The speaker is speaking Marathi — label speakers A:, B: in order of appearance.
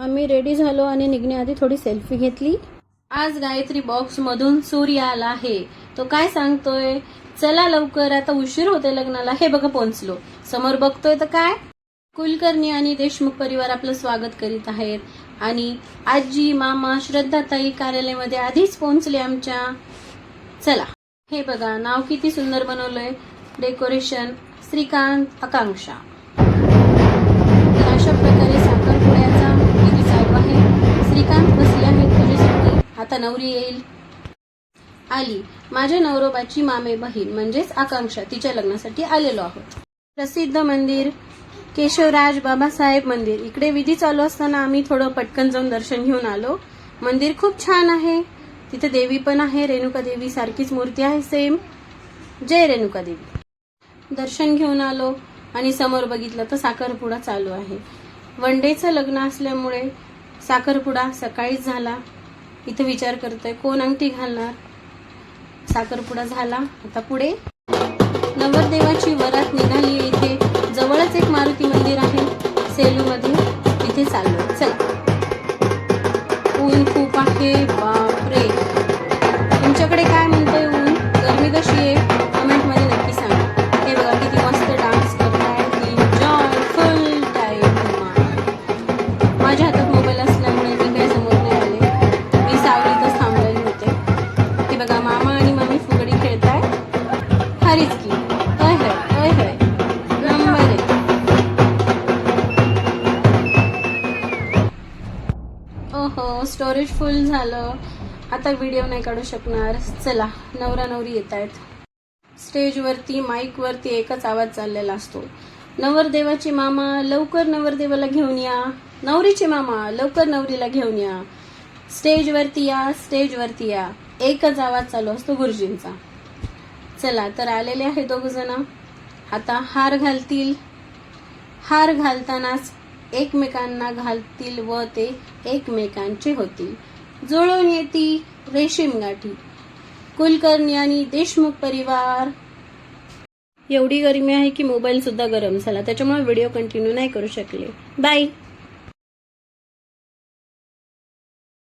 A: आम्ही रेडी झालो आणि निघण्याआधी थोडी सेल्फी घेतली। आज गायत्री बॉक्स मधून सूर्य आला आहे। तो काय सांगतोय, चला लवकर आता उशीर होते लग्नाला। हे बघा पोहोचलो। समोर बघतोय तर काय, कुलकर्णी आणि देशमुख परिवार आपलं स्वागत करीत आहेत आणि आजी मामा श्रद्धाताई कार्यालयामध्ये आधीच पोहोचले आमच्या। चला, हे बघा नाव किती सुंदर बनवलंय, डेकोरेशन श्रीकांत आकांक्षा। तर अशा प्रकारे साखरपुड्याचा विधी चालू आहे। श्रीकांत बसले आहेत तुझ्यासाठी, आता नवरी येईल। आली माझ्या नवरोबाची मामे बहीण म्हणजेच आकांक्षा, तिच्या लग्नासाठी आलेलो आहोत। प्रसिद्ध मंदिर केशवराज बाबासाहेब मंदिर, इकडे विधी चालू असताना आम्ही थोडं पटकन जाऊन दर्शन घेऊन आलो। मंदिर खूप छान आहे, तिथे देवी पण आहे, रेणुका देवी सारखीच मूर्ती आहे सेम। जय रेणुका देवी। दर्शन घेऊन आलो आणि समोर बघितलं तर साखरपुडा चालू आहे। वन डेचं लग्न असल्यामुळे साखरपुडा सकाळीच झाला। इथे विचार करतोय कोण अंगठी घालणार। साखरपुडा झाला, आता पुढे नवरदेवाची वरात निघाली। इथे जवळच एक मारुती मंदिर आहे सेलू मध्ये, तिथे चाललो। चला, ऊन खूप आहे, बापरे। तुमच्याकडे काय म्हणतोय ऊन, गरमी कशी आहे कमेंट मध्ये नक्की सांगा। हे बघा किती मस्त डान्स करतायत, एन्जॉय फुल टाइम। माझ्या हातात मोबाईल असल्यामुळे मी काही समोर नाही आले, मी सावलीतच थांबलेले होते। हे बघा मामा आणि मामी फुगडी खेळताय, हरीच की अय हय नंबर आहे। ओहो, स्टोरेज फुल झालं, आता व्हिडिओ नाही काढू शकणार। चला, नवरा नवरी येत आहेत। स्टेजवरती माईक वरती एकच आवाज चाललेला असतो, नवरदेवाचे मामा लवकर नवरदेवाला घेऊन या, नवरीचे मामा लवकर नवरीला घेऊन या, स्टेजवरती या, स्टेजवरती या, एकच आवाज चालू असतो गुरुजींचा। चला, तर आलेले आहे दोघ जण, आता हार घालतील। हार घालतानाच एकमेकांना घालतील व ते एकमेकांचे होतील। जुळून येती रेशीम गाठी, कुलकर्णी आणि देशमुख परिवार। एवढी गरमी आहे की मोबाईल सुद्धा गरम झाला, त्याच्यामुळे व्हिडिओ कंटिन्यू नाही करू शकले। बाय।